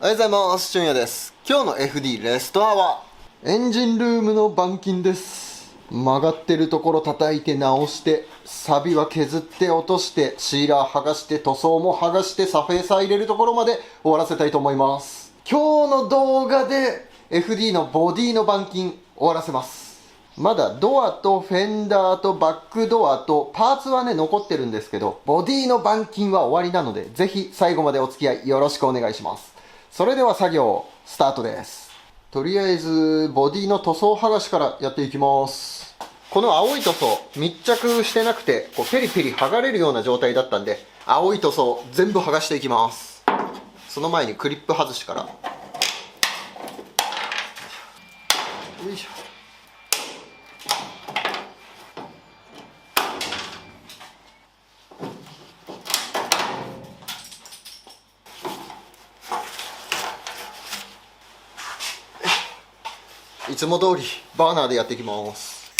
おはようございます。俊也です。今日の FD レストアはエンジンルームの板金です。曲がってるところ叩いて直して、サビは削って落として、シーラー剥がして塗装も剥がしてサフェーサー入れるところまで終わらせたいと思います。今日の動画で FD のボディの板金終わらせます。まだドアとフェンダーとバックドアとパーツはね残ってるんですけど、ボディの板金は終わりなので、ぜひ最後までお付き合いよろしくお願いします。それでは作業スタートです。とりあえずボディの塗装剥がしからやっていきます。この青い塗装密着してなくてペリペリ剥がれるような状態だったんで、青い塗装全部剥がしていきます。その前にクリップ外しから。よいしょ。いつも通りバーナーでやっていきます。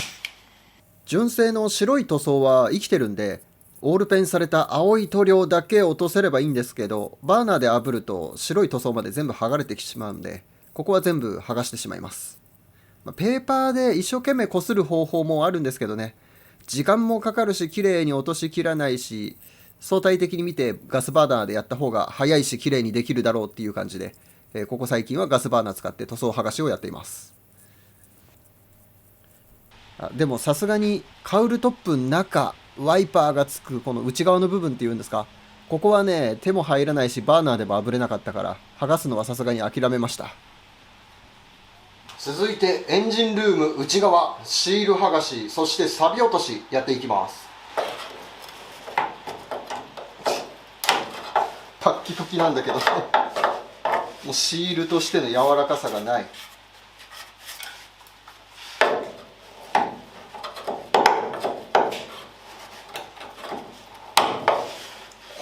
純正の白い塗装は生きてるんで、オールペンされた青い塗料だけ落とせればいいんですけど、バーナーで炙ると白い塗装まで全部剥がれてきてしまうんで、ここは全部剥がしてしまいます。ペーパーで一生懸命こする方法もあるんですけどね、時間もかかるし綺麗に落としきらないし、相対的に見てガスバーナーでやった方が早いし綺麗にできるだろうっていう感じで、ここ最近はガスバーナー使って塗装剥がしをやっています。でもさすがにカウルトップの中、ワイパーがつくこの内側の部分っていうんですか、ここはね手も入らないしバーナーでも炙れなかったから、剥がすのはさすがに諦めました。続いてエンジンルーム内側シール剥がし、そしてサビ落としやっていきます。パッキパキなんだけどもうシールとしての柔らかさがない。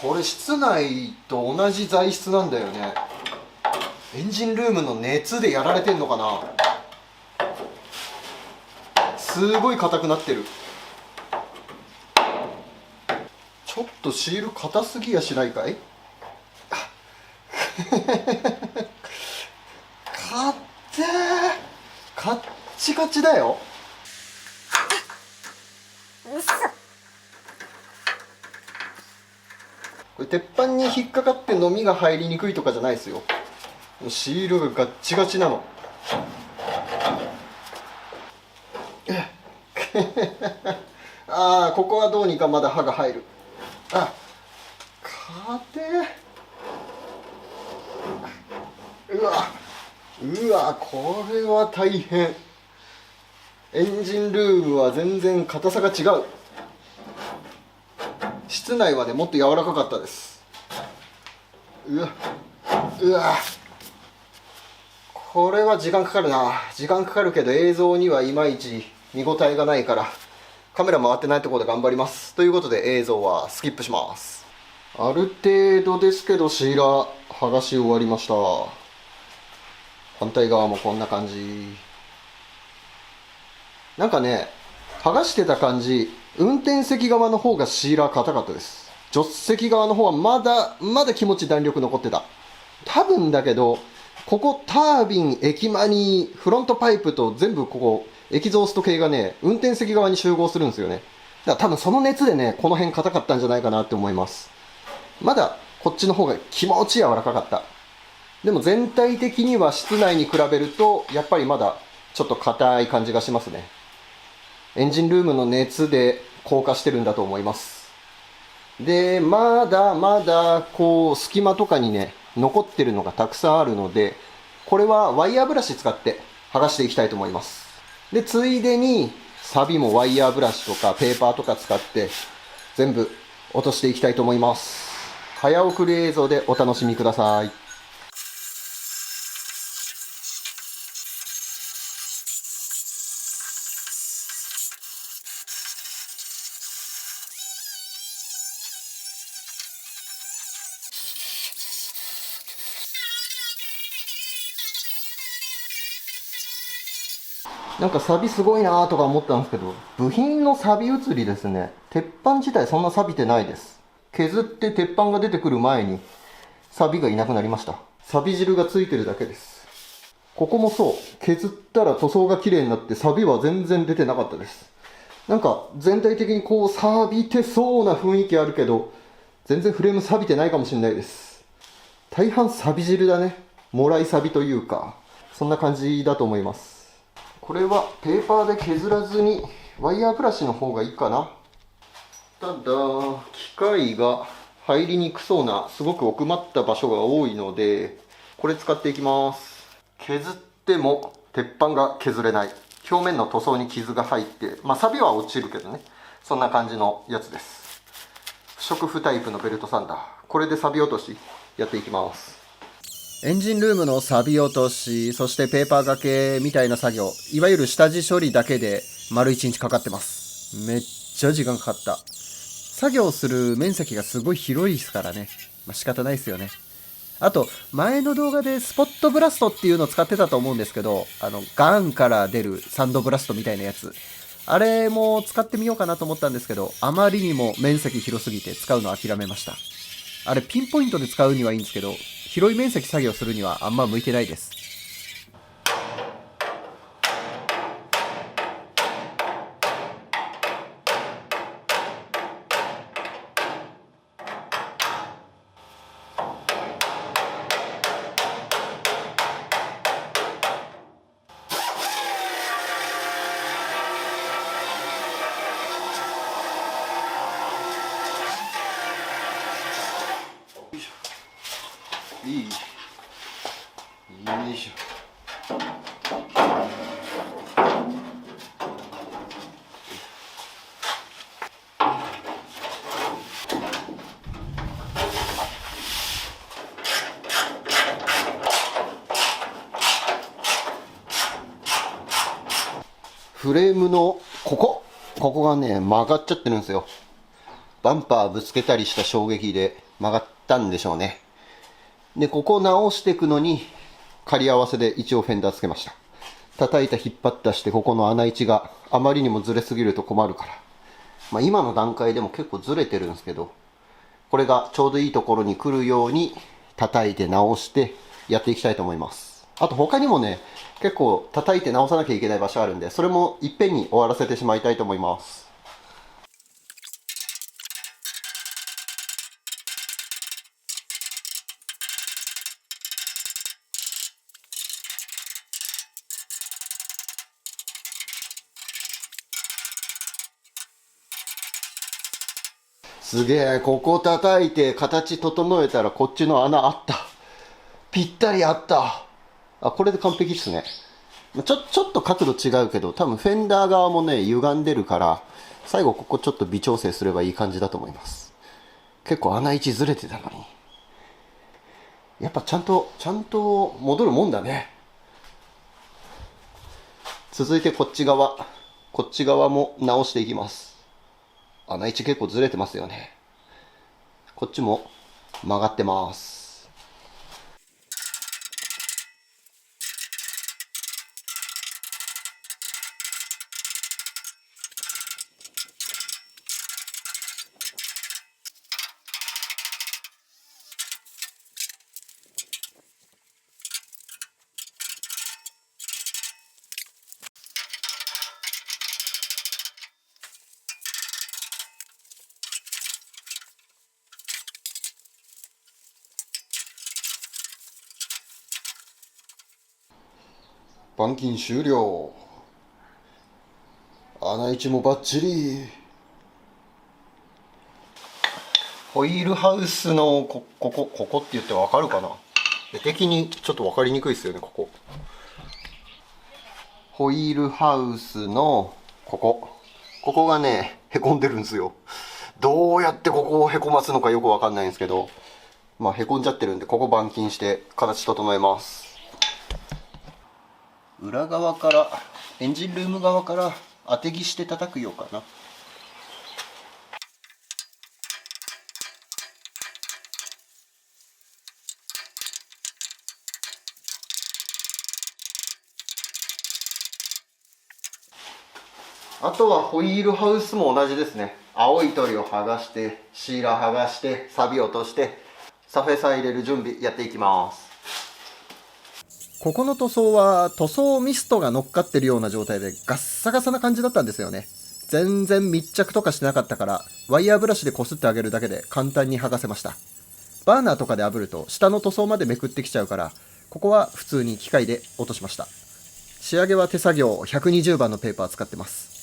これ室内と同じ材質なんだよね。エンジンルームの熱でやられてんのかな。すごい硬くなってる。ちょっとシール硬すぎやしないかいかってー、カッチカチだよ。これ鉄板に引っかかって飲みが入りにくいとかじゃないですよ。シールがガッチガチなのああ、ここはどうにかまだ刃が入る。あ、硬え。うわ、これは大変。エンジンルームは全然硬さが違う。室内はねもっと柔らかかったです。うわ、これは時間かかるな。時間かかるけど映像にはいまいち見応えがないから、カメラ回ってないところで頑張ります。ということで映像はスキップします。ある程度ですけどシーラー剥がし終わりました。反対側もこんな感じ。なんかね、剥がしてた感じ、運転席側の方がシーラー硬かったです。助手席側の方はまだ気持ち弾力残ってた。多分だけど、ここタービン、エキマニフロントパイプと全部ここエキゾースト系がね運転席側に集合するんですよね。だから多分その熱でねこの辺硬かったんじゃないかなって思います。まだこっちの方が気持ち柔らかかった。でも全体的には室内に比べるとやっぱりまだちょっと硬い感じがしますね。エンジンルームの熱で硬化してるんだと思います。でまだ隙間とかにね残ってるのがたくさんあるので、これはワイヤーブラシ使って剥がしていきたいと思います。でついでにサビもワイヤーブラシとかペーパーとか使って全部落としていきたいと思います。早送り映像でお楽しみください。なんかサビすごいなーとか思ったんですけど、部品のサビ移りですね。鉄板自体そんな錆びてないです。削って鉄板が出てくる前に錆がいなくなりました。錆び汁がついてるだけです。ここもそう。削ったら塗装が綺麗になって錆は全然出てなかったです。なんか全体的にこう錆びてそうな雰囲気あるけど、全然フレーム錆びてないかもしれないです。大半錆び汁だね。もらい錆びというか、そんな感じだと思います。これはペーパーで削らずにワイヤーブラシの方がいいかな。ただ、機械が入りにくそうな、すごく奥まった場所が多いので、これ使っていきます。削っても鉄板が削れない。表面の塗装に傷が入って、錆は落ちるけどね。そんな感じのやつです。不織布タイプのベルトサンダー。これで錆落としやっていきます。エンジンルームの錆び落とし、そしてペーパー掛けみたいな作業、いわゆる下地処理だけで丸1日かかってます。めっちゃ時間かかった。作業する面積がすごい広いですからね。仕方ないですよね。あと、前の動画でスポットブラストっていうのを使ってたと思うんですけど、ガンから出るサンドブラストみたいなやつ。あれも使ってみようかなと思ったんですけど、あまりにも面積広すぎて使うの諦めました。あれピンポイントで使うにはいいんですけど、広い面積作業するにはあんま向いてないです。いい。よいしょ。フレームのここがね、曲がっちゃってるんですよ。バンパーぶつけたりした衝撃で曲がったんでしょうね。で、ここを直していくのに、仮合わせで一応フェンダーつけました。叩いた引っ張ったして、ここの穴位置があまりにもずれすぎると困るから。今の段階でも結構ずれてるんですけど、これがちょうどいいところに来るように叩いて直してやっていきたいと思います。あと他にもね、結構叩いて直さなきゃいけない場所あるんで、それもいっぺんに終わらせてしまいたいと思います。すげえ、ここ叩いて形整えたらこっちの穴あった。ぴったりあった。あ、これで完璧っすね。ちょっと角度違うけど、多分フェンダー側もね、歪んでるから、最後ここちょっと微調整すればいい感じだと思います。結構穴位置ずれてたのに。やっぱちゃんと戻るもんだね。続いてこっち側も直していきます。穴位置結構ずれてますよね。こっちも曲がってます。板金終了。穴位置もバッチリ。ホイールハウスのここって言ってわかるかな。絵的にちょっとわかりにくいですよね、ここ。ホイールハウスのここがね、へこんでるんですよ。どうやってここをへこますのかよくわかんないんですけど、へこんじゃってるんで、ここ板金して形整えます。裏側から、エンジンルーム側から当て木して叩くようかな。あとはホイールハウスも同じですね。青い塗料剥がして、シーラー剥がして、錆び落として、サフェサー入れる準備やっていきます。ここの塗装は塗装ミストが乗っかってるような状態でガッサガサな感じだったんですよね。全然密着とかしてなかったから、ワイヤーブラシでこすってあげるだけで簡単に剥がせました。バーナーとかで炙ると下の塗装までめくってきちゃうから、ここは普通に機械で落としました。仕上げは手作業120番のペーパー使ってます。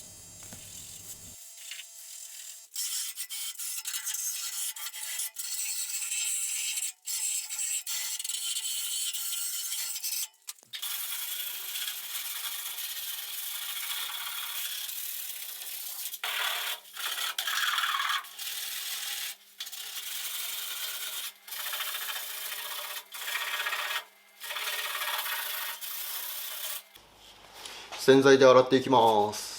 洗剤で洗っていきます。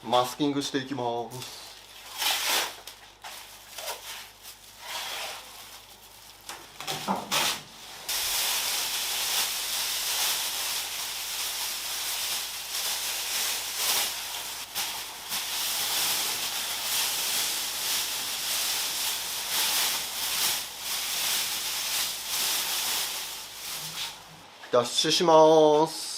マスキングしていきます。ダッシュします。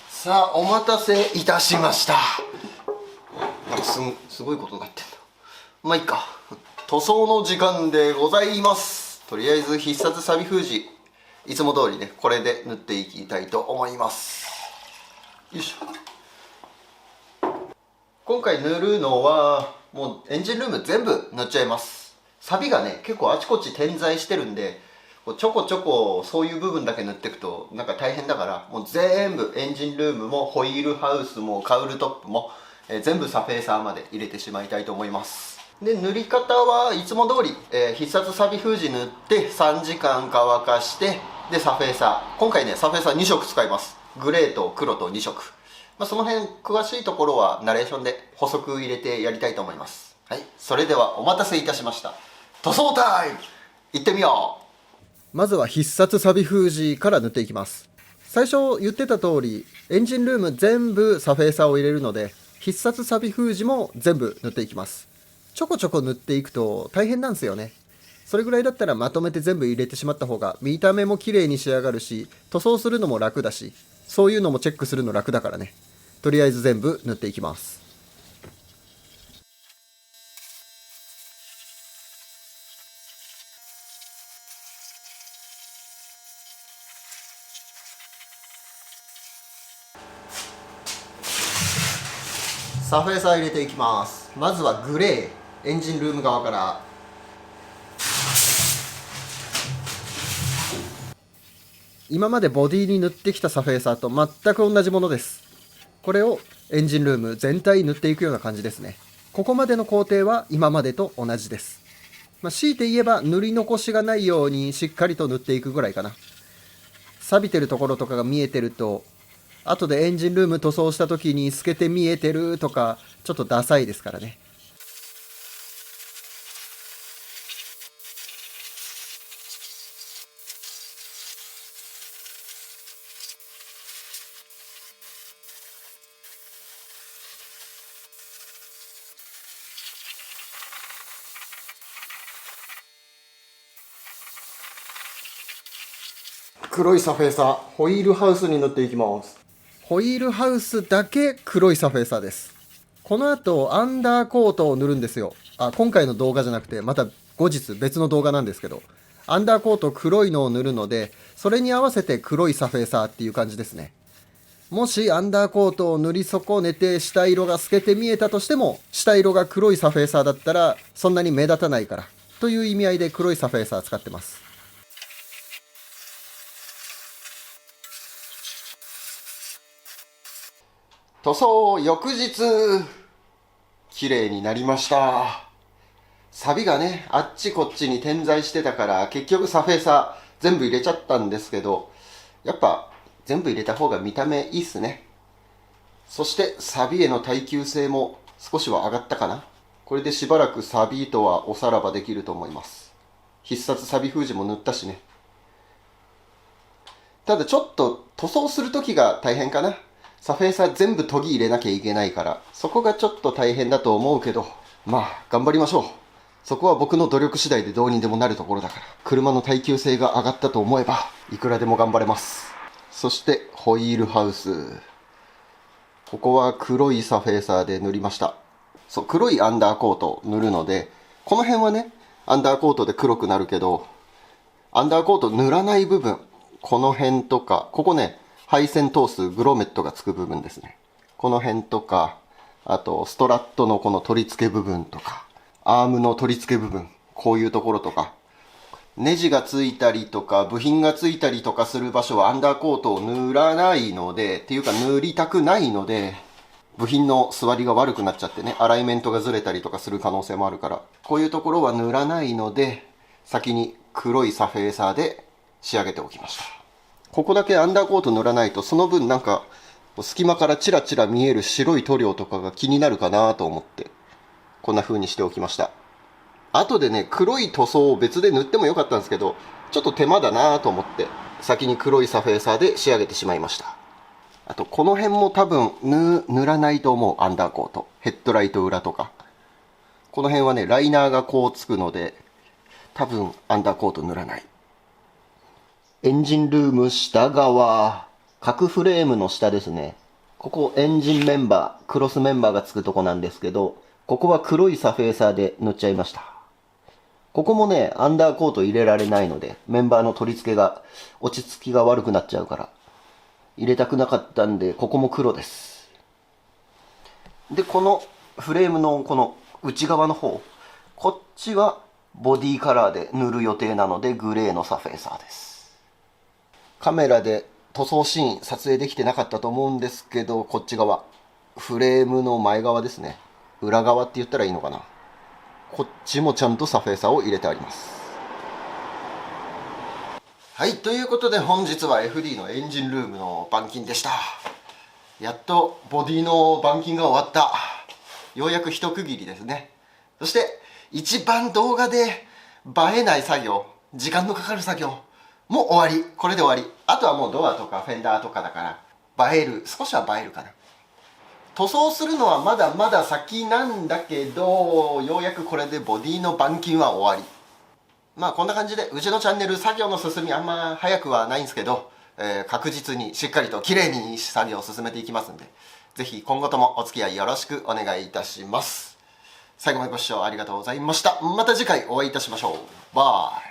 さあ、お待たせいたしました。なんかすごいことになってんだ。まあいいか。塗装の時間でございます。とりあえず必殺錆封じ、いつも通りね、これで塗っていきたいと思います。よいしょ。今回塗るのはもうエンジンルーム全部塗っちゃいます。錆がね、結構あちこち点在してるんで、ちょこちょこそういう部分だけ塗っていくとなんか大変だから、もう全部エンジンルームもホイールハウスもカウルトップも、全部サフェーサーまで入れてしまいたいと思います。で、塗り方はいつも通り、必殺錆封じ塗って3時間乾かして、でサフェーサー、今回ねサフェーサー2色使います。グレーと黒と2色。その辺詳しいところはナレーションで補足入れてやりたいと思います。はい、それではお待たせいたしました。塗装タイム行ってみよう。まずは必殺錆封じから塗っていきます。最初言ってた通りエンジンルーム全部サフェーサーを入れるので、必殺錆封じも全部塗っていきます。ちょこちょこ塗っていくと大変なんですよね。それぐらいだったらまとめて全部入れてしまった方が見た目も綺麗に仕上がるし、塗装するのも楽だし、そういうのもチェックするの楽だからね。とりあえず全部塗っていきます。サフェーサー入れていきます。まずはグレー、エンジンルーム側から。今までボディに塗ってきたサフェーサーと全く同じものです。これをエンジンルーム全体塗っていくような感じですね。ここまでの工程は今までと同じです。強いて言えば塗り残しがないようにしっかりと塗っていくぐらいかな。錆びてるところとかが見えてると、後でエンジンルーム塗装した時に透けて見えてるとか、ちょっとダサいですからね。黒いサフェーサー、ホイールハウスに塗っていきます。ホイールハウスだけ黒いサフェーサーです。この後アンダーコートを塗るんですよ。今回の動画じゃなくてまた後日別の動画なんですけど、アンダーコート黒いのを塗るので、それに合わせて黒いサフェーサーっていう感じですね。もしアンダーコートを塗り損ねて下色が透けて見えたとしても、下色が黒いサフェーサーだったらそんなに目立たないからという意味合いで黒いサフェーサー使ってます。塗装翌日、綺麗になりました。錆がね、あっちこっちに点在してたから結局サフェーサー全部入れちゃったんですけど、やっぱ全部入れた方が見た目いいっすね。そして錆への耐久性も少しは上がったかな。これでしばらく錆とはおさらばできると思います。必殺錆封じも塗ったしね。ただちょっと塗装するときが大変かな。サフェーサー全部研ぎ入れなきゃいけないから、そこがちょっと大変だと思うけど、頑張りましょう。そこは僕の努力次第でどうにでもなるところだから、車の耐久性が上がったと思えば、いくらでも頑張れます。そしてホイールハウス。ここは黒いサフェーサーで塗りました。そう、黒いアンダーコートを塗るので、この辺はね、アンダーコートで黒くなるけど、アンダーコート塗らない部分、この辺とか、ここね、配線通すグロメットがつく部分ですね。この辺とか、あとストラットのこの取り付け部分とか、アームの取り付け部分、こういうところとか、ネジがついたりとか、部品がついたりとかする場所はアンダーコートを塗らないので、っていうか塗りたくないので、部品の座りが悪くなっちゃってね、アライメントがずれたりとかする可能性もあるから、こういうところは塗らないので、先に黒いサフェーサーで仕上げておきました。ここだけアンダーコート塗らないと、その分なんか、隙間からチラチラ見える白い塗料とかが気になるかなと思って、こんな風にしておきました。後でね、黒い塗装を別で塗ってもよかったんですけど、ちょっと手間だなと思って、先に黒いサフェーサーで仕上げてしまいました。あと、この辺も多分塗らないと思う、アンダーコート。ヘッドライト裏とか。この辺はね、ライナーがこうつくので、多分アンダーコート塗らない。エンジンルーム下側、角フレームの下ですね。ここエンジンメンバー、クロスメンバーがつくとこなんですけど、ここは黒いサフェーサーで塗っちゃいました。ここもね、アンダーコート入れられないので、メンバーの取り付けが、落ち着きが悪くなっちゃうから、入れたくなかったんで、ここも黒です。で、このフレームのこの内側の方、こっちはボディカラーで塗る予定なので、グレーのサフェーサーです。カメラで塗装シーン撮影できてなかったと思うんですけど、こっち側、フレームの前側ですね。裏側って言ったらいいのかな。こっちもちゃんとサフェーサーを入れてあります。はい、ということで本日は FD のエンジンルームの板金でした。やっとボディの板金が終わった。ようやく一区切りですね。そして一番動画で映えない作業、時間のかかる作業もう終わり。これで終わり。あとはもうドアとかフェンダーとかだから映える、少しは映えるかな。塗装するのはまだまだ先なんだけど、ようやくこれでボディの板金は終わり。こんな感じでうちのチャンネル作業の進みあんま早くはないんですけど、確実にしっかりと綺麗に作業を進めていきますんで、ぜひ今後ともお付き合いよろしくお願いいたします。最後までご視聴ありがとうございました。また次回お会いいたしましょう。バイ。